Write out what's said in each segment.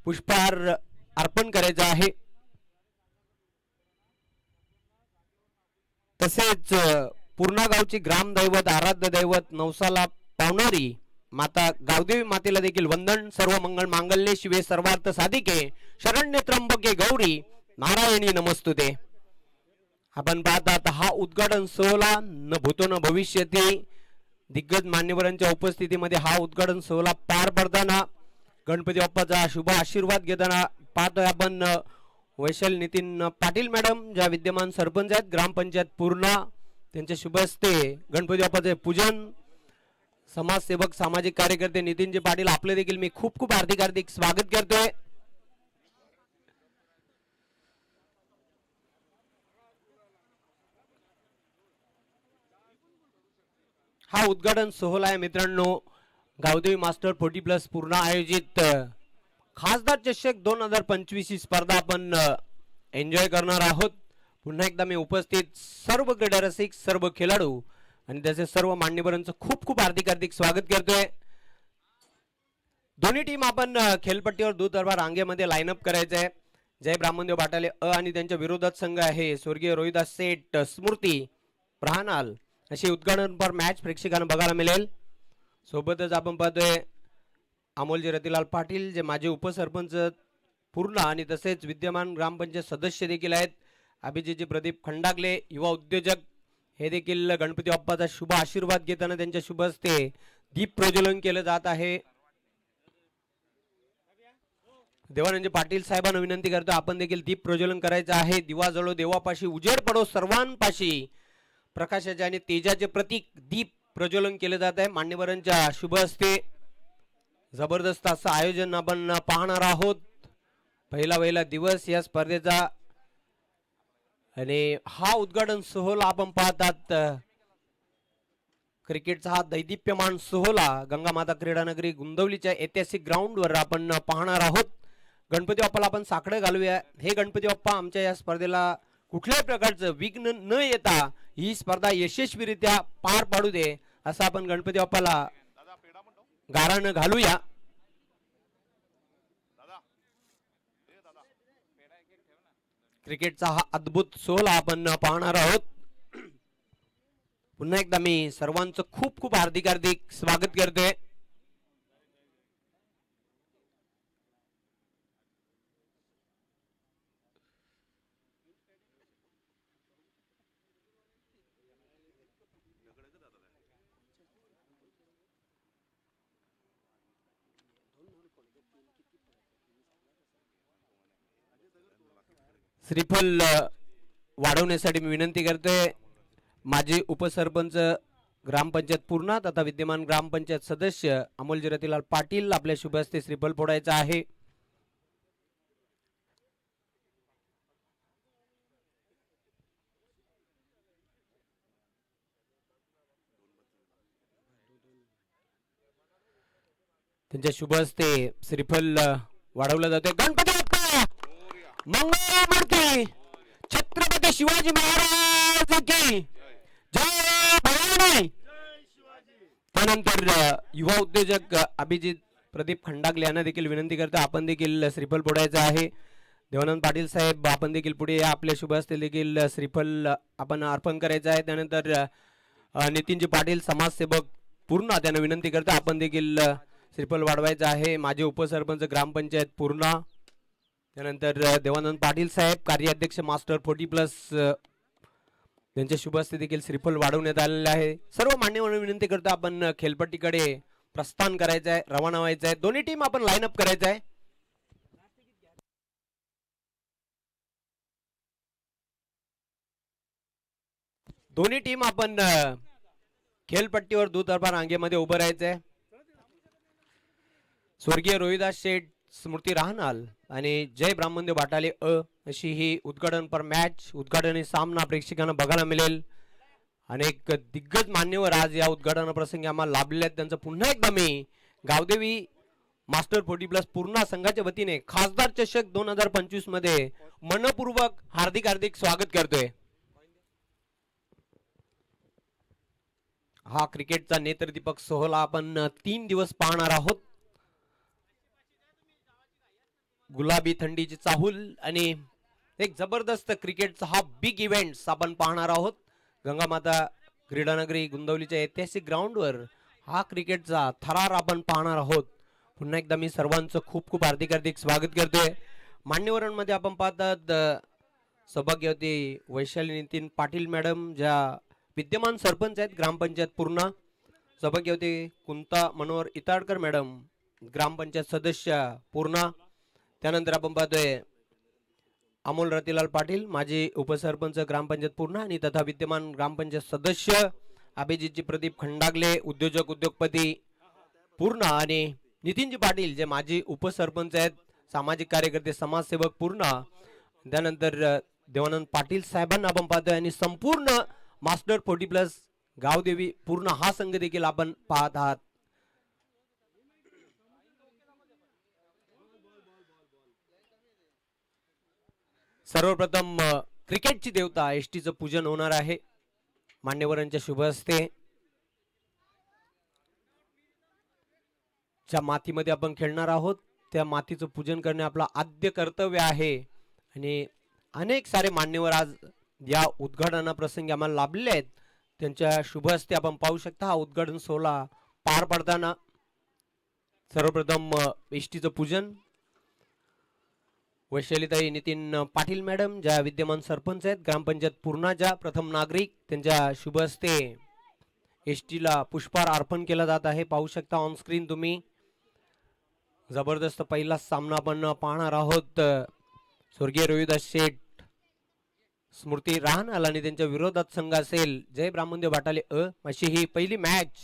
पुष्पहार अर्पण करायचा आहे। तसेच पूर्णा गावची ग्रामदैवत आराध्य दैवत नवसाला पावणारी माता गावदेवी मातेला देखील वंदन। सर्व मंगल मांगल्ये शिवे सर्वार्थ साधिके शरण्य त्र्यंबके गौरी नारायणी नमस्तुते। आपण पाहतात हा उद्घाटन सोहळा न भूतो न भविष्यती दिग्गज मान्यवरांच्या उपस्थितीमध्ये हा उद्घाटन सोहळा पार पडताना गणपती बाप्पाचा शुभ आशीर्वाद घेताना पाहतोय आपण वैशाली नितीन पाटील मॅडम ज्या विद्यमान सरपंच आहेत ग्रामपंचायत पूर्णा त्यांच्या शुभ हस्ते गणपती बाप्पाचे पूजन। समाजसेवक सामाजिक कार्यकर्ते नितीनजी पाटील आपले देखील मी खूप खूप हार्दिक स्वागत करतोय। हा उद्घाटन सोहळा आहे मित्रांनो गावदेवी मास्टर 40+ पूर्ण आयोजित खासदार चषक 2025 ही स्पर्धा आपण एन्जॉय करणार आहोत। पुन्हा एकदा मी उपस्थित सर्व क्रीडा रसिक सर्व खेळाडू आणि त्याचे सर्व मान्यवरांचं खूप खूप हार्दिक स्वागत करतोय। दोन्ही टीम आपण खेळपट्टीवर दुतर्फा रांगेमध्ये लाईन अप करायचं आहे। जय ब्राह्मणदेव बाटाले आणि त्यांच्या विरोधात संघ आहे स्वर्गीय रोहिदास सेठ स्मृती प्रहानाल अशी उद्घाटनपर मॅच प्रेक्षकांना बघायला मिळेल। सोबतच आपण पाहतोय अमोलजी रतिलाल पाटील जे माजी उपसरपंच पूर्णा आणि तसेच विद्यमान ग्रामपंचायत सदस्य देखील आहेत। अभिजितजी प्रदीप खंडागले युवा उद्योजक हे देखील गणपती बाप्पाचा शुभ आशीर्वाद घेताना त्यांच्या शुभ हस्ते दीप प्रज्वलन केलं जात आहे। देवानंद पाटील साहेबांना विनंती करतो आपण देखील दीप प्रज्वलन करायचं आहे। दिवा जळो देवापाशी उजेड पडो सर्वांपाशी प्रकाशाचे आणि तेजाचे प्रतीक दीप प्रज्वलन केले जात आहे मान्यवरांच्या शुभ हस्ते। जबरदस्त असं आयोजन आपण पाहणार आहोत। पहिला दिवस या स्पर्धेचा आणि हा उद्घाटन सोहळा आपण पाहतात क्रिकेटचा हा दैदिप्यमान सोहळा गंगामाता क्रीडानगरी गुंदवलीच्या ऐतिहासिक ग्राउंडवर आपण पाहणार आहोत। गणपती बाप्पाला आपण साकडे घालूया। हे गणपती बाप्पा आमच्या या स्पर्धेला कुठल्याही प्रकारचं विघ्न न येता ही स्पर्धा यशस्वीरित्या पार पाडू दे असं आपण गणपती बाप्पाला गारानं घालूया। क्रिकेटचा हा अद्भुत सोहळा आपण पाहणार आहोत। पुन्हा एकदा मी सर्वांचं खूप खूप हार्दिक स्वागत करते। श्रीफल वाढवण्यासाठी मी विनंती करते माजी उपसरपंच ग्रामपंचायत पूर्णा तथा विद्यमान ग्रामपंचायत सदस्य अमोलजी रतिलाल पाटील आपल्या शुभ हस्ते श्रीफल फोडायचा आहे। त्यांच्या शुभ हस्ते श्रीफल वाढवलं जाते। गणपती बाप्पा मंगळमूर्ती छत्रपती शिवाजी महाराज की जय भवानी। त्यानंतर युवा उद्योजक अभिजित प्रदीप खंडागले यांना देखील विनंती करतो आपण देखील श्रीफल फोडायचं आहे। देवानंद पाटील साहेब आपण देखील पुढे या आपल्या शुभ हस्ते देखील श्रीफल आपण अर्पण करायचं आहे। त्यानंतर नितीनजी पाटील समाजसेवक पूर्णा त्यांना विनंती करतो आपण देखील श्रीफल वाढवायचं आहे। माझे उपसरपंच ग्रामपंचायत पूर्णा त्यानंतर देवानंद पाटील साहेब कार्याध्यक्ष मास्टर 40+ त्यांच्या शुभ हस्ते देखील श्रीफल वाढवण्यात आलेले आहे। सर्व मान्यवरांना विनंती करतो आपण खेळपट्टीकडे प्रस्थान करायचं आहे रवाना व्हायचं आहे। दोन्ही टीम आपण लाईन अप करायचं आहे। दोन्ही टीम आपण खेळपट्टीवर दुतर्फा रांगेमध्ये उभं राहायचं आहे। स्वर्गीय रोहिदास शेठ स्मृती राहनाल आणि जय ब्राह्मणदेव बाटाले अशी ही उद्घाटनपर मॅच उद्घाटनी सामना प्रेक्षकांना बघायला मिळेल। अनेक दिग्गज मान्यवर आज या उद्घाटन प्रसंगी आम्हाला लाभलेले आहेत त्यांचं पुन्हा एकदा मी गावदेवी मास्टर 40+ पूर्णा संघाच्या वतीने खासदार चषक 2025 मध्ये मनपूर्वक हार्दिक स्वागत करतोय। हा क्रिकेटचा नेत्रदीपक सोहळा आपण 3 दिवस पाहणार आहोत। गुलाबी थंडीची चाहूल आणि एक जबरदस्त क्रिकेटचा हा बिग इव्हेंट आपण पाहणार आहोत. गंगामाता क्रीडानगरी गुंदवलीच्या ऐतिहासिक ग्राउंडवर हा क्रिकेटचा थरार आपण पाहणार आहोत. पुन्हा एकदा मी सर्वांचं खूप खूप हार्दिक हार्दिक स्वागत करतोय. मान्यवरांमध्ये आपण पाहतात सौभाग्यवती वैशाली नितीन पाटील मॅडम ज्या विद्यमान सरपंच आहेत ग्रामपंचायत पूर्णा. सौभाग्यवती कुंता मनोहर इताडकर मॅडम ग्रामपंचायत सदस्य पूर्णा. त्यानंतर आपण पाहतोय अमोल रतिलाल पाटील माजी उपसरपंच ग्रामपंचायत पूर्णा आणि तथा विद्यमान ग्रामपंचायत सदस्य अभिजितजी प्रदीप खंडागले उद्योजक उद्योगपती पूर्णा आणि नितीनजी पाटील जे माजी उपसरपंच आहेत सामाजिक कार्यकर्ते समाजसेवक पूर्णा. त्यानंतर देवानंद पाटील साहेबांना आपण पाहतोय आणि संपूर्ण मास्टर 40+ गावदेवी पूर्ण हा संघ देखील आपण पाहत आहात. सर्वप्रथम क्रिकेटची देवता एसटीचं पूजन होणार आहे मान्यवरांच्या शुभ हस्ते. ज्या मातीमध्ये आपण खेळणार आहोत त्या मातीचं पूजन करणे आपलं आद्य कर्तव्य आहे आणि अनेक सारे मान्यवर आज या उद्घाटना प्रसंगी आम्हाला लाभलेले आहेत. त्यांच्या शुभ हस्ते आपण पाहू शकता हा उद्घाटन सोहळा पार पडताना. सर्वप्रथम एसटीचं पूजन वैशालीताई नितीन पाटील मॅडम ज्या विद्यमान सरपंच आहेत ग्रामपंचायत पूर्णाच्या प्रथम नागरिक त्यांच्या शुभ हस्ते एसटीला पुष्पहार अर्पण केला जात आहे. पाहू शकता ऑन स्क्रीन तुम्ही. जबरदस्त पहिला सामना आपण पाहणार आहोत. स्वर्गीय रोहिदास शेठ स्मृती राहनाल आणि त्यांच्या विरोधात संघ असेल जय ब्राह्मणदेव बाटाले अशी ही पहिली मॅच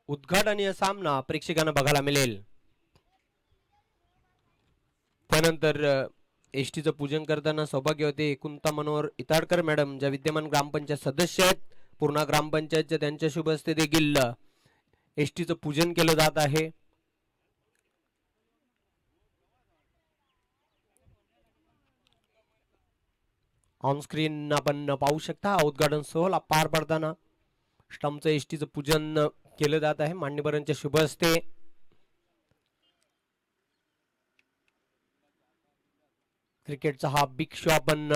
उद्घाटनीय सामना प्रेक्षकांना बघायला मिळेल. त्यानंतर एसटीचं पूजन करताना सौभाग्यवती कुंता मनोहर इताडकर मॅडम ज्या विद्यमान ग्रामपंचायत सदस्य आहेत पूर्णा ग्रामपंचायतच्या त्यांच्या शुभ हस्ते देखील एसटीचं पूजन केलं जात आहे. ऑन स्क्रीन आपण पाहू शकता उद्घाटन सोहळा पार पडताना स्टंपचं एसटीचं पूजन केलं जात आहे मान्यवरांच्या शुभ हस्ते. क्रिकेटचा हा बिग शो आपण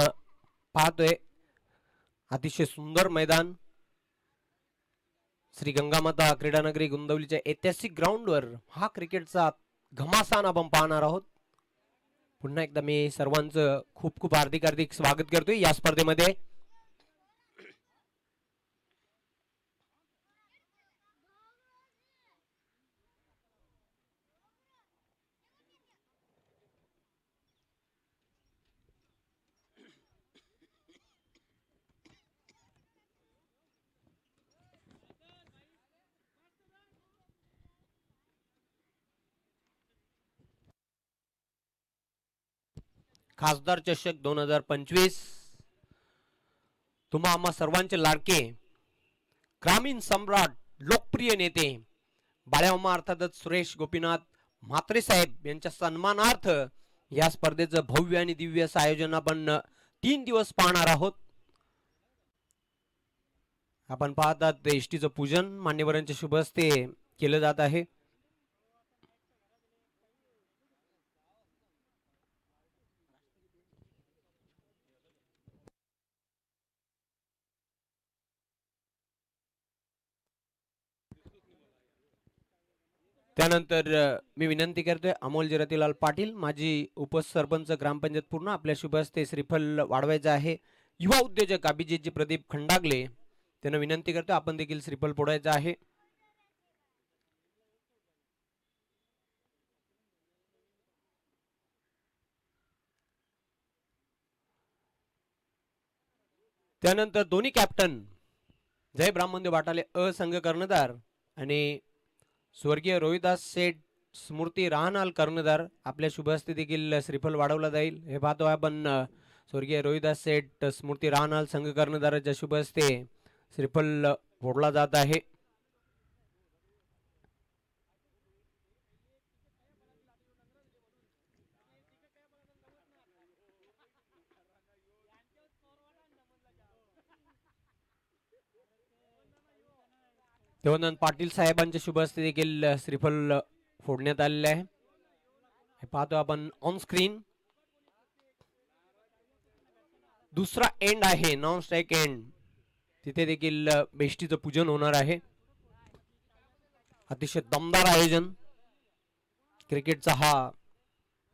पाहतोय. अतिशय सुंदर मैदान श्री गंगामाता क्रीडानगरी गुंदवलीच्या ऐतिहासिक ग्राउंडवर हा क्रिकेटचा घमासान आपण पाहणार आहोत. पुन्हा एकदा मी सर्वांचं खूप खूप हार्दिक हार्दिक स्वागत करतोय या स्पर्धेमध्ये. खासदार चषक 2025 तुम्हा आम्हा सर्वांचे लाडके ग्रामीण सम्राट लोकप्रिय नेते बाळ्यामामा अर्थातच सुरेश गोपीनाथ म्हात्रे साहेब यांच्या सन्मानार्थ या स्पर्धेचं भव्य आणि दिव्य असं आयोजन आपण 3 दिवस पाहणार आहोत. आपण पाहतात एसटीचं पूजन मान्यवरांच्या शुभ हस्ते केलं जात आहे. त्यानंतर मी विनंती करतोय अमोल रतिलाल पाटील माजी उपसरपंच ग्रामपंचायत पूर्ण आपल्या शुभ हस्ते श्रीफल वाढवायचं आहे. युवा उद्योजक अभिजितजी प्रदीप खंडागले त्यांना विनंती करतोय आपण देखील श्रीफल फोडायचं आहे. त्यानंतर दोन्ही कॅप्टन जय ब्राह्मणदेव बाटाले संघ कर्णधार आणि स्वर्गीय रोहिदास सेठ स्मृती राहनाल कर्णधार आपल्या शुभ हस्ते देखील श्रीफल वाढवला जाईल. हे पाहतो आपण स्वर्गीय रोहिदास सेठ स्मृती राहनाल संघ कर्णधाराच्या शुभ हस्ते श्रीफल फोडला जात आहे. देवानंद पाटील साहेबांच्या शुभ हस्ते देखील श्रीफल फोडण्यात आलेले आहे. हे पाहतो आपण ऑन स्क्रीन. दुसरा एंड आहे, नॉन स्ट्राइक एंड. तिथे देखील बेष्टीचं पूजन होणार आहे. अतिशय दमदार आयोजन. क्रिकेटचा हा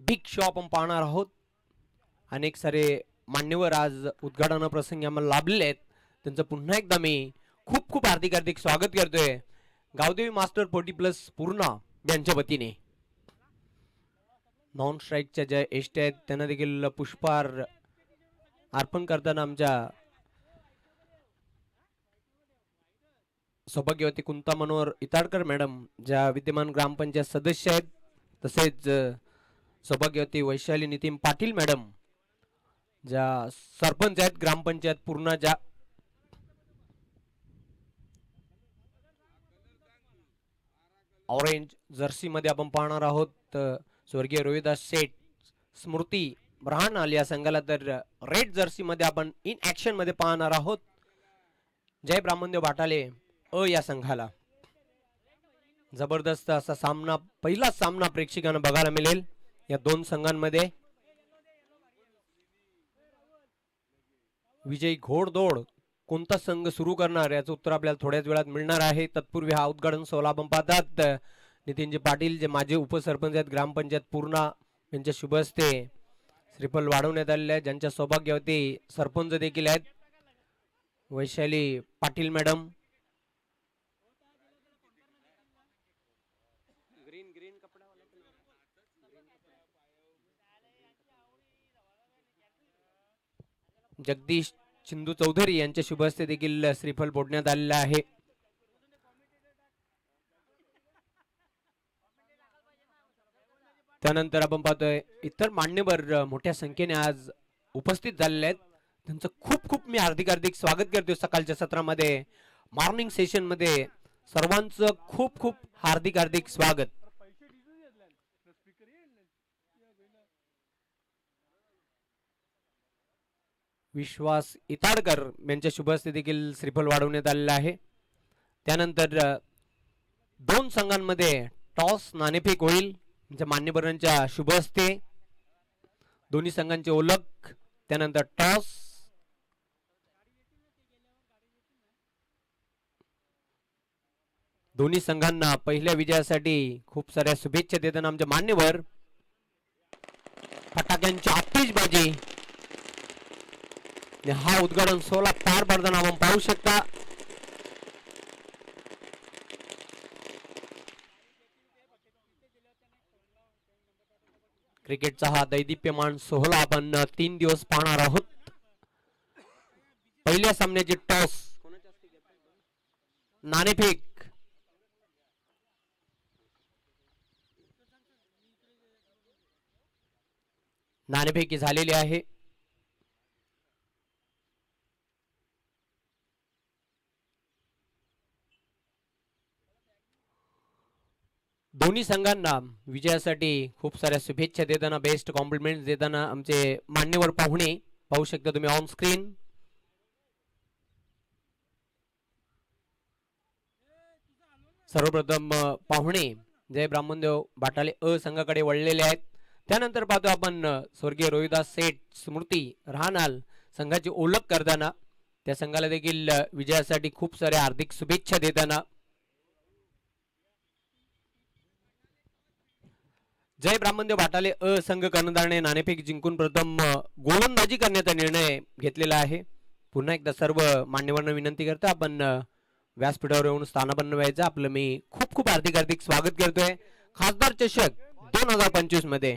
बिग शो आपण पाहणार आहोत. अनेक सारे मान्यवर आज उद्घाटन प्रसंगी आम्हाला लाभलेले आहेत. त्यांचं पुन्हा एकदा मी खूप खूप हार्दिक हार्दिक स्वागत करतोय गावदेवी मास्टर 40+ पूर्णा यांच्या वतीने. नॉन स्ट्राईकच्या ज्या एष्टी आहेत त्यांना देखील पुष्पहार अर्पण करताना आमच्या सौभाग्यवती कुंता मनोहर इताडकर मॅडम ज्या विद्यमान ग्रामपंचायत सदस्य आहेत, तसेच सौभाग्यवती वैशाली नितीन पाटील मॅडम ज्या सरपंच आहेत ग्रामपंचायत पूर्णाच्या. ऑरेंज जर्सी मध्ये आपण पाहणार आहोत स्वर्गीय रोहिदास शेठ स्मृती ब्रहाणाल या संघाला, तर रेड जर्सी मध्ये आपण इन ऍक्शन मध्ये पाहणार आहोत जय ब्राह्मणदेव बाटाले या संघाला. जबरदस्त असा सामना, पहिला सामना प्रेक्षकांना बघायला मिळेल या दोन संघांमध्ये. विजयी घोडदौड कोणता संघ सुरू करणार याचं उत्तर आपल्याला थोड्याच वेळात मिळणार आहे. तत्पूर्वी हा उद्घाटन सोहळा आपण पाहतात नितीनजी पाटील जे माजी उपसरपंच आहेत ग्रामपंचायत पूर्णा यांच्या शुभ हस्ते श्रीफल वाढवण्यात आलेले आहे, ज्यांच्या सौभाग्यवती सरपंच देखील आहेत वैशाली पाटील मॅडम. जगदीश चिंदू चौधरी यांच्या शुभ हस्ते देखील श्रीफल फोडण्यात आलेला आहे. त्यानंतर आपण पाहतोय इतर मान्यवर मोठ्या संख्येने आज उपस्थित झालेले आहेत. त्यांचं खूप खूप मी हार्दिक हार्दिक स्वागत करतो सकाळच्या सत्रामध्ये, मॉर्निंग सेशन मध्ये. सर्वांचं खूप खूप हार्दिक हार्दिक स्वागत. विश्वास इताडकर यांच्या शुभ हस्ते देखील श्रीफल वाढवण्यात आलेला आहे. त्यानंतर दोन संघांमध्ये टॉस नाणेफेक होईल मान्यवरांच्या शुभ हस्ते. दोन्ही संघांचे ओळख, त्यानंतर टॉस. दोन्ही संघांना पहिल्या विजयासाठी खूप साऱ्या शुभेच्छा देताना आमचे मान्यवर फटाक्यांची आतिषबाजी हा उद्घाटन सोहळा पार पडताना आपण पाहू शकता. क्रिकेटचा हा दैदिप्यमान सोहळा आपण 3 दिवस पाहणार आहोत. पहिल्या सामन्याची टॉस नाणेफेक. नाणेफेकी झालेली आहे. दोन्ही संघांना विजयासाठी खूप साऱ्या शुभेच्छा देताना, बेस्ट कॉम्प्लिमेंट देताना आमचे मान्यवर पाहुणे पाहू शकता तुम्ही ऑन स्क्रीन. सर्वप्रथम पाहुणे जय ब्राह्मणदेव बाटाले संघाकडे वळलेले आहेत. त्यानंतर पाहतो आपण स्वर्गीय रोहिदास शेठ स्मृती राहणाल संघाची ओळख करताना, त्या संघाला देखील विजयासाठी खूप साऱ्या हार्दिक शुभेच्छा देताना. जय ब्राह्मणदेव बाटाले संघ कर्णधारने नाणेफेक जिंकून प्रथम गोलंदाजी करण्याचा निर्णय घेतलेला आहे. पुन्हा एकदा सर्व मान्यवरांना विनंती करतो आपण व्यासपीठावर येऊन स्थानापन्न व्हायचं. आपलं मी खूप खूप हार्दिक हार्दिक स्वागत करतोय खासदार चषक 2025 मध्ये.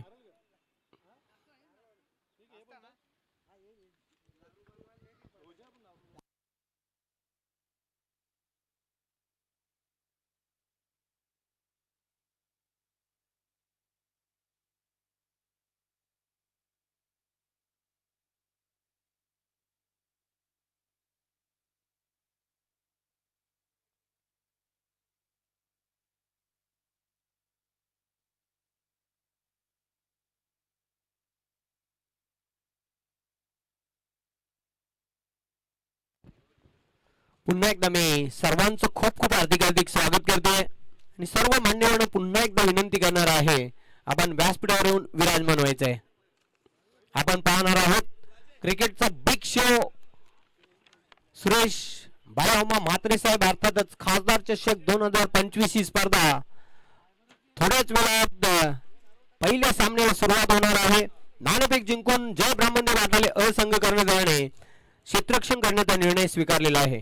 पुन्हा एकदा मी सर्वांचं खूप खूप हार्दिक हार्दिक स्वागत करतोय आणि सर्व मान्यवरांना पुन्हा एकदा विनंती करणार आहे आपण व्यासपीठावर येऊन विराजमान व्हायचंय. आपण पाहणार आहोत क्रिकेटचा बिग शो. सुरेश बाळाहोमा म्हात्रे साहेब अर्थातच खासदार चषक 2025 ही स्पर्धा थोड्याच वेळात पहिल्या सामन्याला सुरुवात होणार आहे. नाणेफेक जिंकून जय ब्राह्मण घाटाले असंघ करण्यात येणे क्षेत्ररक्षण करण्याचा निर्णय स्वीकारलेला आहे.